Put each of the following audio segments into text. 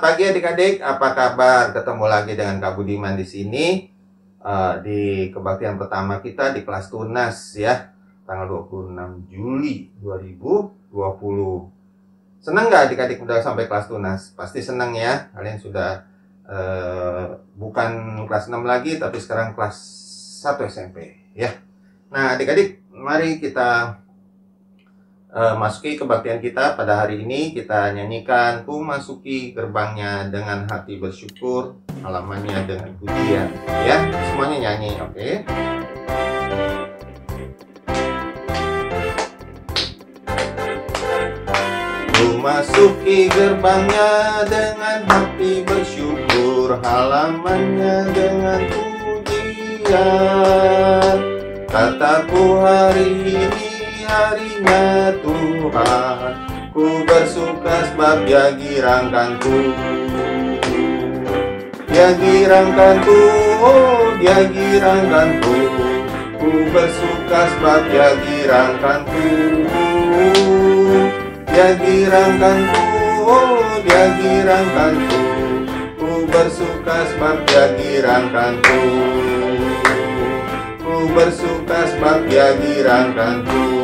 pagi adik-adik, apa kabar? Ketemu lagi dengan Kak Budiman di sini di kebaktian pertama kita di kelas Tunas ya, tanggal 26 Juli 2020. Senang nggak adik-adik udah sampai kelas Tunas? Pasti senang ya, kalian sudah bukan kelas 6 lagi, tapi sekarang kelas 1 SMP ya. Nah adik-adik, mari kita masuki kebaktian kita pada hari ini. Kita nyanyikan "Ku masuki gerbangnya dengan hati bersyukur, halamannya dengan pujian." Ya, semuanya nyanyi, oke? Ku masuki gerbangnya dengan hati bersyukur, halamannya dengan pujian. Kataku hari ini harinya Tuhan, ku bersuka sebab Dia girangkanku. Dia girangkanku, oh Dia girangkanku. Ku bersuka sebab Dia girangkanku. Dia girangkanku, oh Dia girangkanku. Ku bersuka sebab Dia girangkanku. Ku bersuka sebab Dia girangkanku.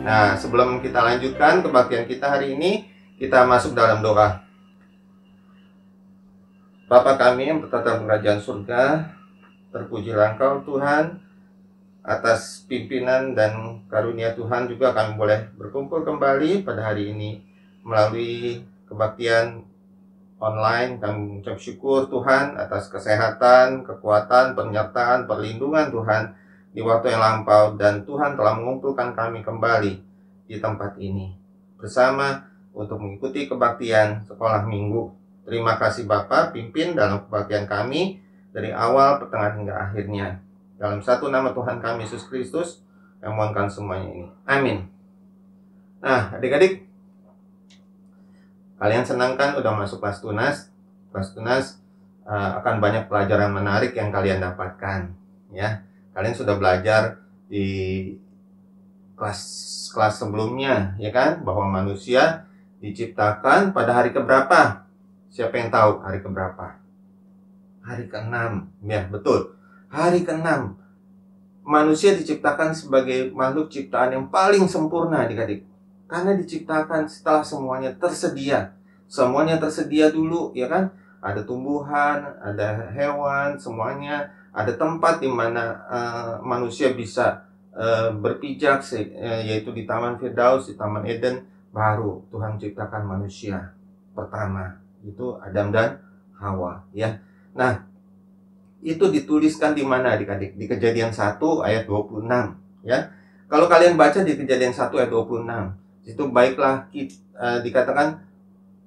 Nah, sebelum kita lanjutkan kebaktian kita hari ini, kita masuk dalam doa. Bapa kami yang bertata di kerajaan surga, terpujilah Engkau Tuhan, atas pimpinan dan karunia Tuhan juga kami boleh berkumpul kembali pada hari ini melalui kebaktian online. Kami mengucap syukur Tuhan atas kesehatan, kekuatan, penyertaan, perlindungan Tuhan di waktu yang lampau, dan Tuhan telah mengumpulkan kami kembali di tempat ini bersama untuk mengikuti kebaktian sekolah minggu. Terima kasih Bapak, pimpin dalam kebaktian kami dari awal, pertengahan hingga akhirnya. Dalam satu nama Tuhan kami Yesus Kristus, yang mohonkan semuanya ini. Amin. Nah, adik-adik, kalian senang kan udah masuk kelas Tunas? Kelas Tunas akan banyak pelajaran menarik yang kalian dapatkan, ya. Kalian sudah belajar di kelas sebelumnya, ya kan, bahwa manusia diciptakan pada hari keberapa? Siapa yang tahu hari keberapa? Hari ke-6, ya betul. Hari ke-6 manusia diciptakan sebagai makhluk ciptaan yang paling sempurna adik-adik. Karena diciptakan setelah semuanya tersedia. Semuanya tersedia dulu, ya kan? Ada tumbuhan, ada hewan, semuanya. Ada tempat di mana manusia bisa berpijak, yaitu di Taman Firdaus, di Taman Eden. Baru Tuhan ciptakan manusia pertama, itu Adam dan Hawa, ya. Nah, itu dituliskan di mana adik-adik? Di Kejadian 1 ayat 26, ya. Kalau kalian baca di Kejadian 1 ayat 26, itu baiklah dikatakan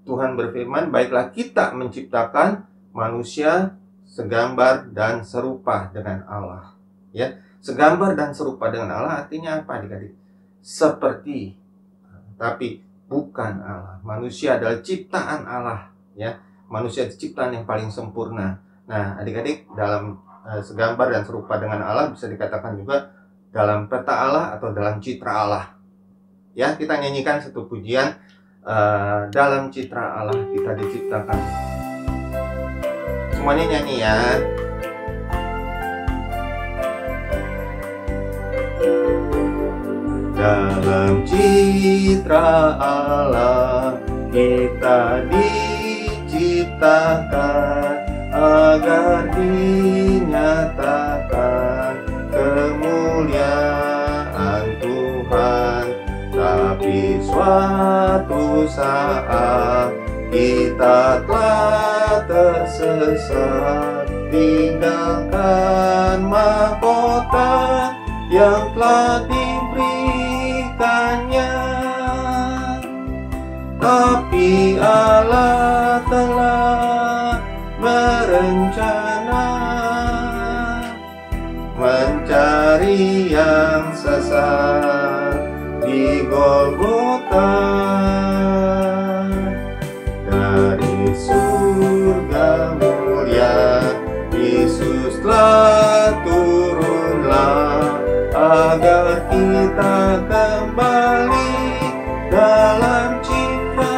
Tuhan berfirman, baiklah kita menciptakan manusia segambar dan serupa dengan Allah, ya. Segambar dan serupa dengan Allah artinya apa adik-adik? Seperti, tapi bukan Allah. Manusia adalah ciptaan Allah, ya. Manusia ciptaan yang paling sempurna. Nah, adik-adik, dalam segambar dan serupa dengan Allah bisa dikatakan juga dalam peta Allah atau dalam citra Allah. Ya, kita nyanyikan satu pujian, dalam citra Allah kita diciptakan. Semuanya nyanyi ya. Dalam citra Allah kita diciptakan, agar dinyatakan kemuliaan Tuhan. Tapi suatu saat kita telah tersesat, tinggalkan mahkota yang telah diberikannya. Tapi Allah telah berencana mencari yang sesat di Golgota. Dari surga mulia Yesus telah turunlah, agar kita kembali dalam cipta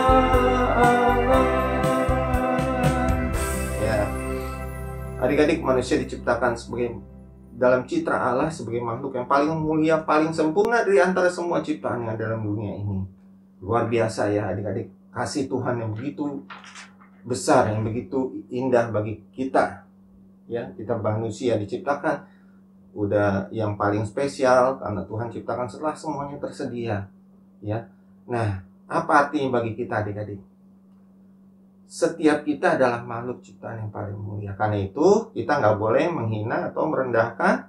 Adik-adik, manusia diciptakan sebagai dalam citra Allah, sebagai makhluk yang paling mulia, paling sempurna dari antara semua ciptaan yang ada dalam dunia ini. Luar biasa ya adik-adik, kasih Tuhan yang begitu besar, yang begitu indah bagi kita. Ya, kita manusia diciptakan udah yang paling spesial karena Tuhan ciptakan setelah semuanya tersedia. Ya. Nah, apa artinya bagi kita adik-adik? Setiap kita adalah makhluk ciptaan yang paling mulia. Karena itu kita nggak boleh menghina atau merendahkan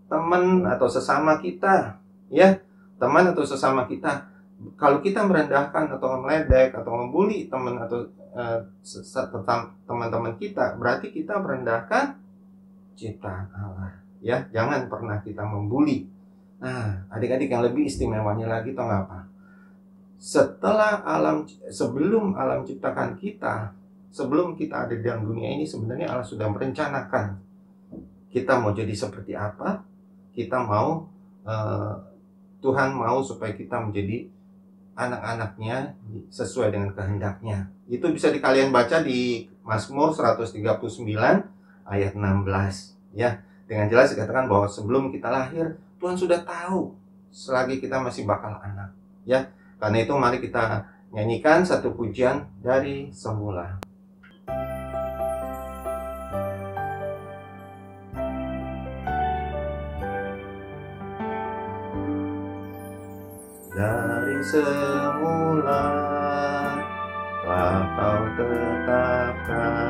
teman atau sesama kita. Ya, teman atau sesama kita. Kalau kita merendahkan atau meledek atau membuli teman atau teman-teman kita, berarti kita merendahkan ciptaan Allah. Ya, jangan pernah kita membuli. Nah, adik-adik, yang lebih istimewanya lagi tahu nggak apa? Sebelum alam ciptakan kita, sebelum kita ada di dalam dunia ini, sebenarnya Allah sudah merencanakan kita mau jadi seperti apa. Kita mau Tuhan mau supaya kita menjadi anak-anaknya sesuai dengan kehendaknya. Itu bisa kalian baca di Mazmur 139 ayat 16 ya. Dengan jelas dikatakan bahwa sebelum kita lahir, Tuhan sudah tahu selagi kita masih bakal anak ya. Karena itu mari kita nyanyikan satu pujian dari semula. Dari semula telah Kau tetapkan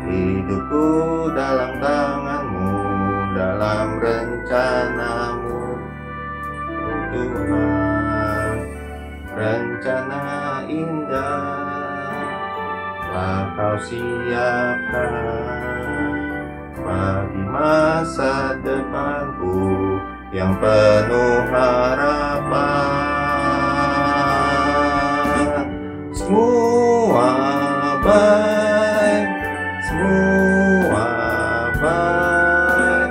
hidupku dalam tangan-Mu, dalam rencana-Mu, Tuhan. Rencana indah telah Kau siapkan bagi masa depanku yang penuh harapan. Semua baik, semua baik,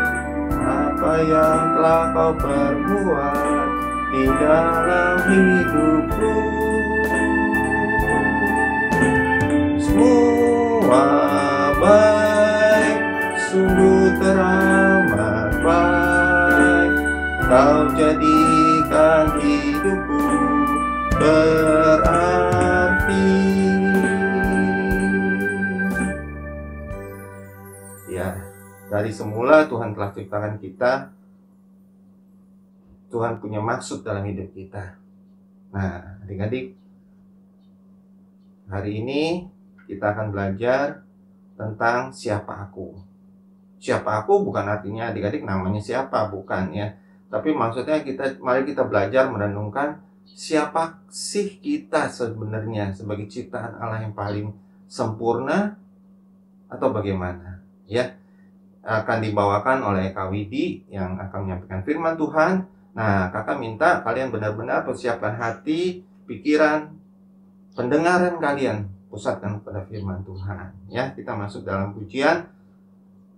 apa yang telah Kau perbuat di dalam hidupku. Semua baik, sungguh teramat baik. Kau jadikan hidupku berarti. Ya, dari semula Tuhan telah ciptakan kita. Tuhan punya maksud dalam hidup kita. Nah, adik-adik, hari ini kita akan belajar tentang siapa aku. Siapa aku bukan artinya adik-adik namanya siapa, bukan ya. Tapi maksudnya mari kita belajar merenungkan siapa sih kita sebenarnya sebagai ciptaan Allah yang paling sempurna atau bagaimana ya. Akan dibawakan oleh Kak Widi yang akan menyampaikan firman Tuhan. Nah, kakak minta kalian benar-benar persiapkan hati, pikiran, pendengaran kalian, pusatkan pada firman Tuhan. Ya, kita masuk dalam pujian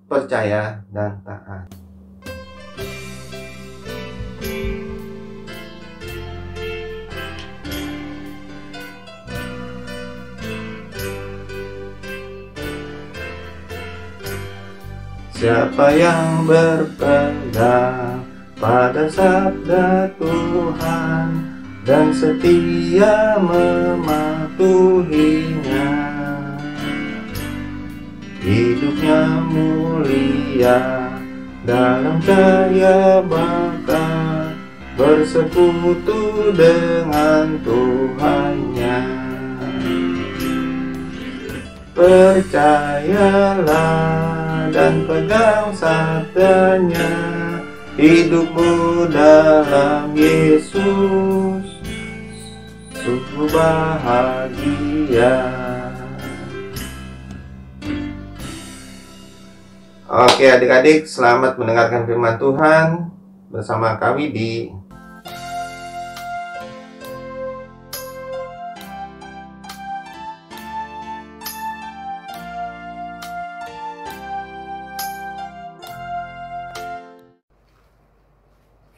percaya dan taat. Siapa yang berpegang pada sabda Tuhan dan setia mematuhinya, hidupnya mulia dalam cahaya bakat, bersekutu dengan Tuhannya. Percayalah dan pegang sabdanya, hidupmu dalam Yesus sungguh bahagia. Oke adik-adik, selamat mendengarkan firman Tuhan bersama kami di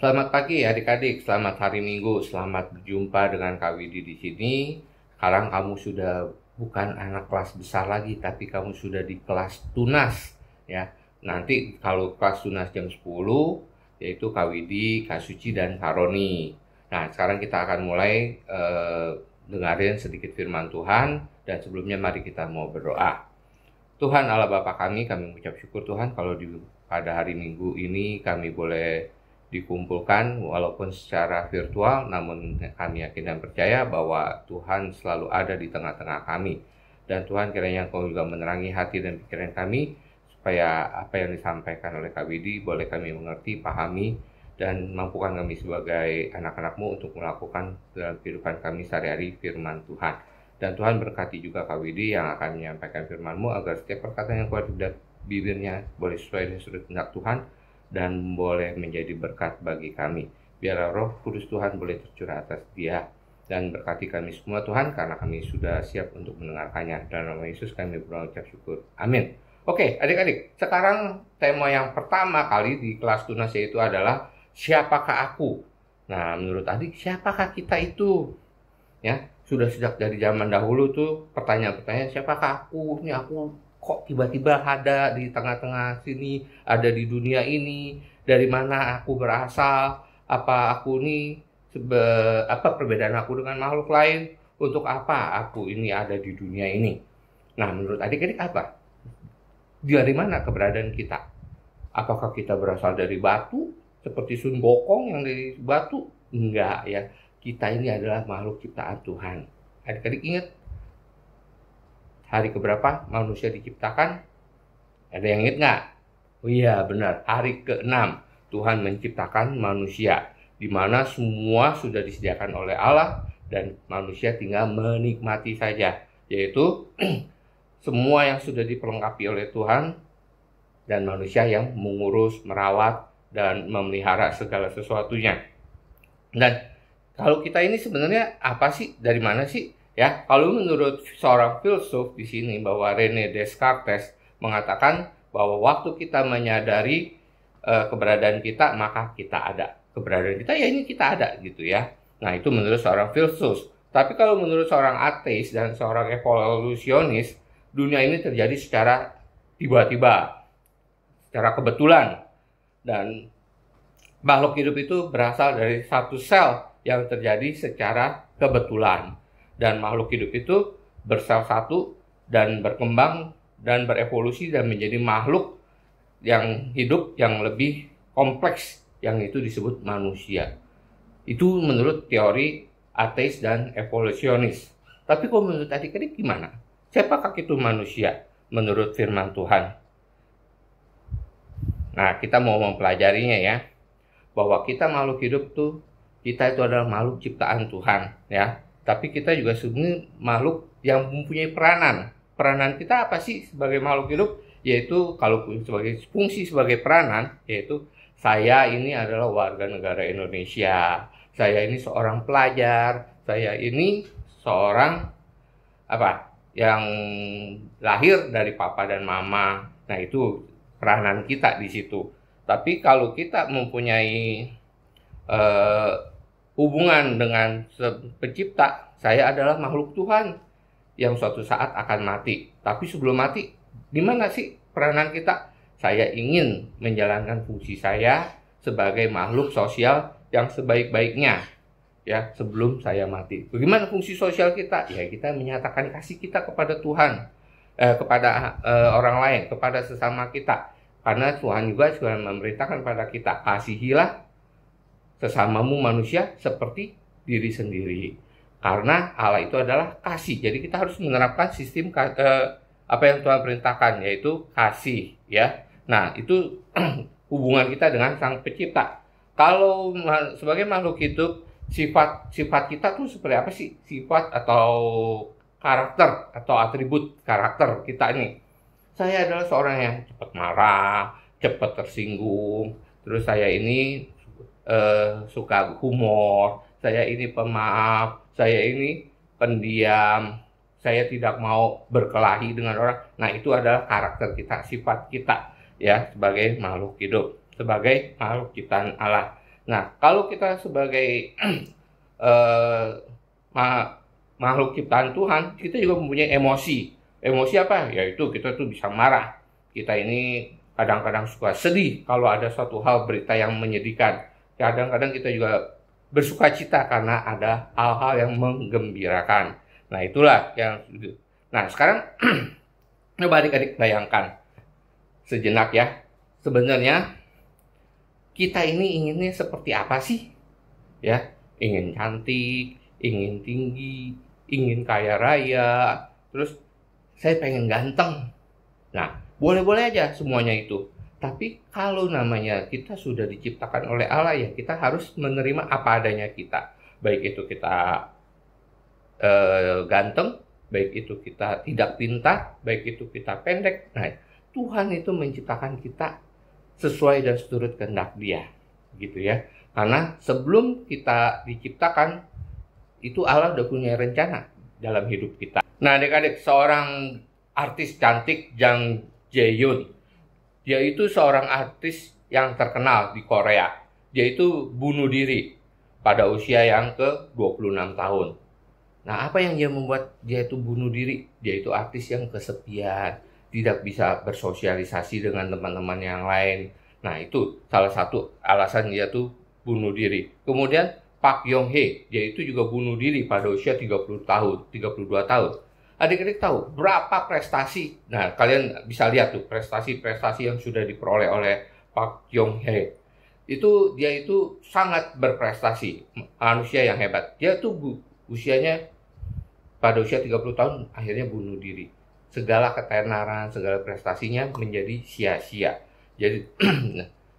Selamat pagi adik-adik, selamat hari Minggu, selamat berjumpa dengan Kak Widi di sini. Sekarang kamu sudah bukan anak kelas besar lagi, tapi kamu sudah di kelas tunas ya. Nanti kalau kelas tunas jam 10, yaitu Kak Widi, Kak Suci, dan Kak Roni. Nah, sekarang kita akan mulai dengarin sedikit firman Tuhan, dan sebelumnya mari kita mau berdoa. Tuhan Allah Bapa kami mengucap syukur Tuhan kalau pada hari Minggu ini kami boleh dikumpulkan walaupun secara virtual, namun kami yakin dan percaya bahwa Tuhan selalu ada di tengah-tengah kami. Dan Tuhan kiranya Engkau juga menerangi hati dan pikiran kami, supaya apa yang disampaikan oleh Kak Widi boleh kami mengerti, pahami, dan mampukan kami sebagai anak-anak-Mu untuk melakukan dalam kehidupan kami sehari-hari firman Tuhan. Dan Tuhan berkati juga Kak Widi yang akan menyampaikan firman-Mu, agar setiap perkataan yang keluar dari bibirnya boleh sesuai dengan sudut kehendak Tuhan dan boleh menjadi berkat bagi kami. Biarlah Roh Kudus Tuhan boleh tercurah atas dia dan berkati kami semua Tuhan, karena kami sudah siap untuk mendengarkannya. Dalam nama Yesus kami berucap syukur. Amin. Oke, adik-adik, sekarang tema yang pertama kali di kelas tunas yaitu adalah siapakah aku? Nah, menurut adik, siapakah kita itu? Ya, sudah sejak dari zaman dahulu tuh pertanyaan-pertanyaan, siapakah aku? Ini aku kok tiba-tiba ada di tengah-tengah sini, ada di dunia ini, dari mana aku berasal, apa aku ini, apa perbedaan aku dengan makhluk lain, untuk apa aku ini ada di dunia ini. Nah, menurut adik-adik apa? Dari mana keberadaan kita? Apakah kita berasal dari batu, seperti Sun Gokong yang dari batu? Enggak ya, kita ini adalah makhluk ciptaan Tuhan. Adik-adik ingat, hari keberapa manusia diciptakan? Ada yang ingat nggak? Oh iya benar, hari ke-6 Tuhan menciptakan manusia, di mana semua sudah disediakan oleh Allah dan manusia tinggal menikmati saja, yaitu semua yang sudah diperlengkapi oleh Tuhan, dan manusia yang mengurus, merawat, dan memelihara segala sesuatunya. Dan kalau kita ini sebenarnya apa sih? Dari mana sih? Ya, kalau menurut seorang filsuf di sini, bahwa René Descartes mengatakan bahwa waktu kita menyadari keberadaan kita, maka kita ada. Keberadaan kita ya ini kita ada gitu ya. Nah, itu menurut seorang filsuf. Tapi kalau menurut seorang ateis dan seorang evolusionis, dunia ini terjadi secara tiba-tiba, secara kebetulan. Dan makhluk hidup itu berasal dari satu sel yang terjadi secara kebetulan. Dan makhluk hidup itu bersel satu dan berkembang dan berevolusi dan menjadi makhluk yang hidup yang lebih kompleks, yang itu disebut manusia. Itu menurut teori ateis dan evolusionis. Tapi kalau menurut adik-adik gimana? Siapakah itu manusia menurut firman Tuhan? Nah, kita mau mempelajarinya ya. Bahwa kita makhluk hidup tuh, kita itu adalah makhluk ciptaan Tuhan ya. Tapi kita juga sebenarnya makhluk yang mempunyai peranan. Peranan kita apa sih sebagai makhluk hidup? Yaitu kalau sebagai fungsi sebagai peranan, yaitu saya ini adalah warga negara Indonesia. Saya ini seorang pelajar. Saya ini seorang yang lahir dari papa dan mama. Nah, itu peranan kita di situ. Tapi kalau kita mempunyai hubungan dengan pencipta, saya adalah makhluk Tuhan yang suatu saat akan mati. Tapi sebelum mati, di mana sih peranan kita? Saya ingin menjalankan fungsi saya sebagai makhluk sosial yang sebaik-baiknya. Ya, sebelum saya mati. Bagaimana fungsi sosial kita? Ya, kita menyatakan kasih kita kepada Tuhan, kepada orang lain, kepada sesama kita. Karena Tuhan juga sudah memerintahkan kepada kita, kasihilah sesamamu manusia seperti diri sendiri. Karena Allah itu adalah kasih. Jadi kita harus menerapkan sistem apa yang Tuhan perintahkan, yaitu kasih. Ya, nah itu hubungan kita dengan Sang Pencipta. Kalau sebagai makhluk hidup, sifat kita tuh seperti apa sih? Sifat atau karakter atau atribut karakter kita ini. Saya adalah seorang yang cepat marah, cepat tersinggung. Terus saya ini suka humor. Saya ini pemaaf. Saya ini pendiam. Saya tidak mau berkelahi dengan orang. Nah, itu adalah karakter kita, sifat kita ya sebagai makhluk hidup, sebagai makhluk ciptaan Allah. Nah, kalau kita sebagai makhluk ciptaan Tuhan, kita juga mempunyai emosi. Emosi apa? Yaitu kita tuh bisa marah. Kita ini kadang-kadang suka sedih kalau ada suatu hal berita yang menyedihkan. Kadang-kadang kita juga bersuka cita karena ada hal-hal yang menggembirakan. Nah, itulah yang. Nah, sekarang coba adik-adik bayangkan sejenak ya. Sebenarnya kita ini inginnya seperti apa sih? Ya, ingin cantik, ingin tinggi, ingin kaya raya, terus saya pengen ganteng. Nah, boleh-boleh aja semuanya itu. Tapi kalau namanya kita sudah diciptakan oleh Allah, ya kita harus menerima apa adanya kita. Baik itu kita ganteng, baik itu kita tidak pintar, baik itu kita pendek. Nah, Tuhan itu menciptakan kita sesuai dan seturut kehendak Dia, gitu ya. Karena sebelum kita diciptakan, itu Allah udah punya rencana dalam hidup kita. Nah, adik-adik, seorang artis cantik Jang Jae-yoon, dia itu seorang artis yang terkenal di Korea. Dia itu bunuh diri pada usia yang ke-26 tahun. Nah, apa yang dia membuat dia itu bunuh diri? Dia itu artis yang kesepian, tidak bisa bersosialisasi dengan teman-teman yang lain. Nah, itu salah satu alasan dia tuh bunuh diri. Kemudian Park Yong Hye, dia itu juga bunuh diri pada usia 30 tahun, 32 tahun. Adik-adik tahu berapa prestasi? Nah, kalian bisa lihat tuh prestasi-prestasi yang sudah diperoleh oleh Park Yong Hye. Dia itu sangat berprestasi, manusia yang hebat. Dia tuh usianya pada usia 30 tahun akhirnya bunuh diri. Segala ketenaran, segala prestasinya menjadi sia-sia. Jadi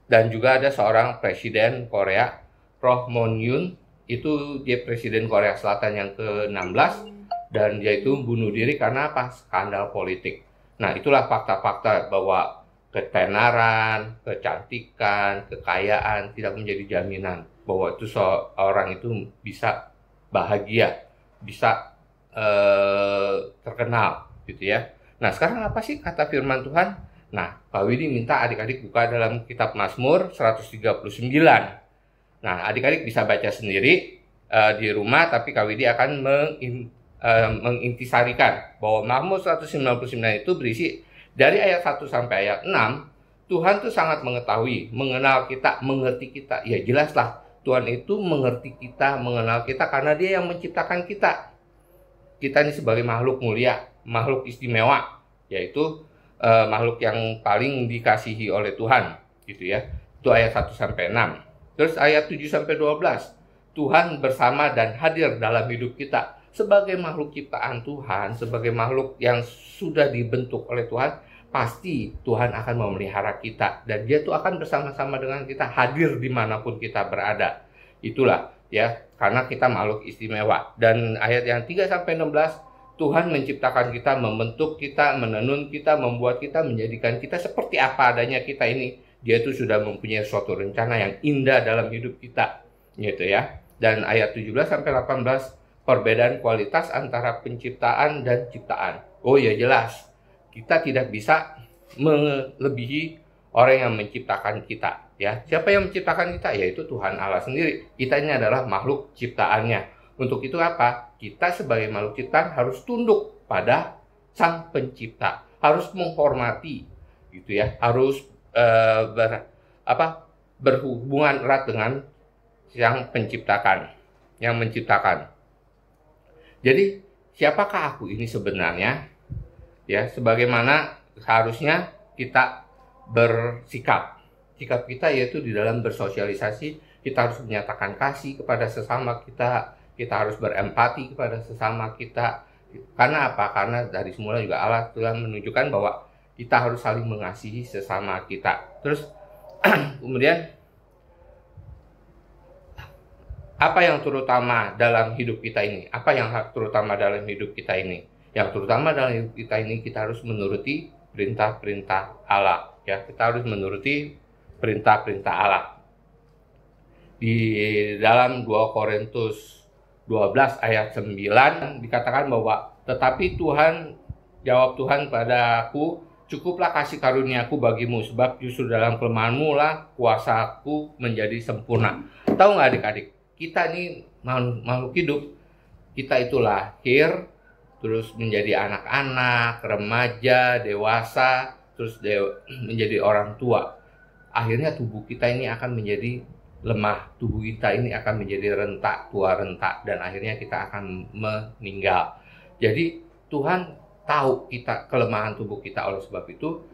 dan juga ada seorang presiden Korea, Roh Moon-hyun, itu dia presiden Korea Selatan yang ke-16, dan dia itu bunuh diri karena apa? Skandal politik. Nah, itulah fakta-fakta bahwa ketenaran, kecantikan, kekayaan tidak menjadi jaminan bahwa itu seorang itu bisa bahagia, bisa terkenal, gitu ya. Nah, sekarang apa sih kata firman Tuhan? Nah, Pak Widi minta adik-adik buka dalam kitab Mazmur 139. Nah, adik-adik bisa baca sendiri di rumah, tapi Kak Widi akan mengintisarikan bahwa Mazmur 199 itu berisi dari ayat 1 sampai ayat 6. Tuhan tuh sangat mengetahui, mengenal kita, mengerti kita. Ya jelaslah, Tuhan itu mengerti kita, mengenal kita karena Dia yang menciptakan kita. Kita ini sebagai makhluk mulia, makhluk istimewa, yaitu makhluk yang paling dikasihi oleh Tuhan, gitu ya. Itu ayat 1 sampai 6. Terus ayat 7 sampai 12. Tuhan bersama dan hadir dalam hidup kita. Sebagai makhluk ciptaan Tuhan, sebagai makhluk yang sudah dibentuk oleh Tuhan, pasti Tuhan akan memelihara kita. Dan Dia tuh akan bersama-sama dengan kita, hadir dimanapun kita berada. Itulah ya, karena kita makhluk istimewa. Dan ayat yang 3 sampai 16, Tuhan menciptakan kita, membentuk kita, menenun kita, membuat kita, menjadikan kita seperti apa adanya kita ini. Dia tuh sudah mempunyai suatu rencana yang indah dalam hidup kita, gitu ya. Dan ayat 17 sampai 18, perbedaan kualitas antara penciptaan dan ciptaan. Oh ya jelas, kita tidak bisa melebihi orang yang menciptakan kita. Ya, siapa yang menciptakan kita? Yaitu Tuhan Allah sendiri. Kita ini adalah makhluk ciptaannya. Untuk itu apa? Kita sebagai makhluk ciptaan harus tunduk pada Sang Pencipta, harus menghormati, gitu ya, harus berhubungan erat dengan yang yang menciptakan. Jadi siapakah aku ini sebenarnya? Ya, sebagaimana seharusnya kita bersikap. Sikap kita yaitu di dalam bersosialisasi, kita harus menyatakan kasih kepada sesama kita. Kita harus berempati kepada sesama kita. Karena apa? Karena dari semula juga Allah telah menunjukkan bahwa kita harus saling mengasihi sesama kita. Terus kemudian apa yang terutama dalam hidup kita ini? Apa yang terutama dalam hidup kita ini? Yang terutama dalam hidup kita ini, kita harus menuruti perintah-perintah Allah. Ya, kita harus menuruti perintah-perintah Allah. Di dalam 2 Korintus 12 ayat 9 dikatakan bahwa tetapi jawab Tuhan padaku, cukuplah kasih karuniaku bagimu, sebab justru dalam kelemahanmu lah kuasaku menjadi sempurna. Tahu nggak adik-adik, kita ini makhluk hidup, kita itu lahir, terus menjadi anak-anak, remaja, dewasa, terus menjadi orang tua. Akhirnya tubuh kita ini akan menjadi lemah, tubuh kita ini akan menjadi rentak, tua rentak, dan akhirnya kita akan meninggal. Jadi Tuhan tahu kita kelemahan tubuh kita, oleh sebab itu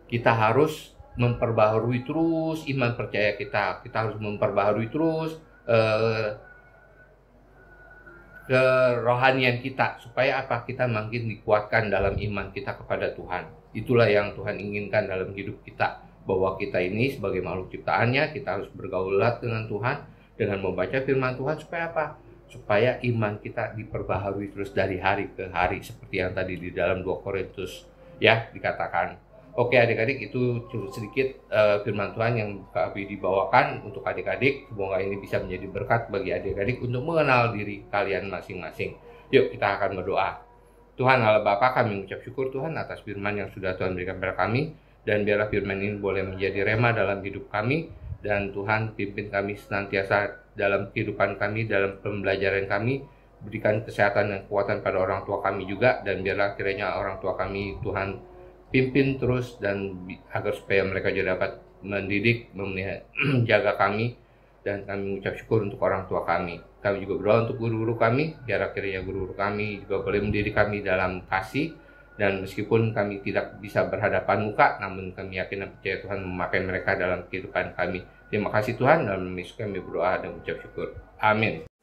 kita harus memperbaharui terus iman percaya kita. Kita harus memperbaharui terus kerohanian kita, supaya apa? Kita makin dikuatkan dalam iman kita kepada Tuhan. Itulah yang Tuhan inginkan dalam hidup kita, bahwa kita ini sebagai makhluk ciptaannya, kita harus bergaulat dengan Tuhan dengan membaca firman Tuhan, supaya apa? Supaya iman kita diperbaharui terus dari hari ke hari, seperti yang tadi di dalam 2 Korintus ya dikatakan. Oke adik-adik, itu sedikit firman Tuhan yang kami dibawakan untuk adik-adik. Semoga ini bisa menjadi berkat bagi adik-adik untuk mengenal diri kalian masing-masing. Yuk kita akan berdoa. Tuhan Allah Bapa, kami mengucap syukur Tuhan atas firman yang sudah Tuhan berikan kepada kami. Dan biarlah firman ini boleh menjadi rema dalam hidup kami. Dan Tuhan pimpin kami senantiasa dalam kehidupan kami, dalam pembelajaran kami. Berikan kesehatan dan kekuatan pada orang tua kami juga. Dan biarlah kiranya orang tua kami Tuhan pimpin terus, dan agar supaya mereka juga dapat mendidik, menjaga kami. Dan kami mengucap syukur untuk orang tua kami. Kami juga berdoa untuk guru-guru kami, biar akhirnya guru-guru kami juga boleh mendidik kami dalam kasih. Dan meskipun kami tidak bisa berhadapan muka, namun kami yakin dan percaya Tuhan memakai mereka dalam kehidupan kami. Terima kasih Tuhan, dalam nama Yesus kami berdoa dan mengucap syukur. Amin.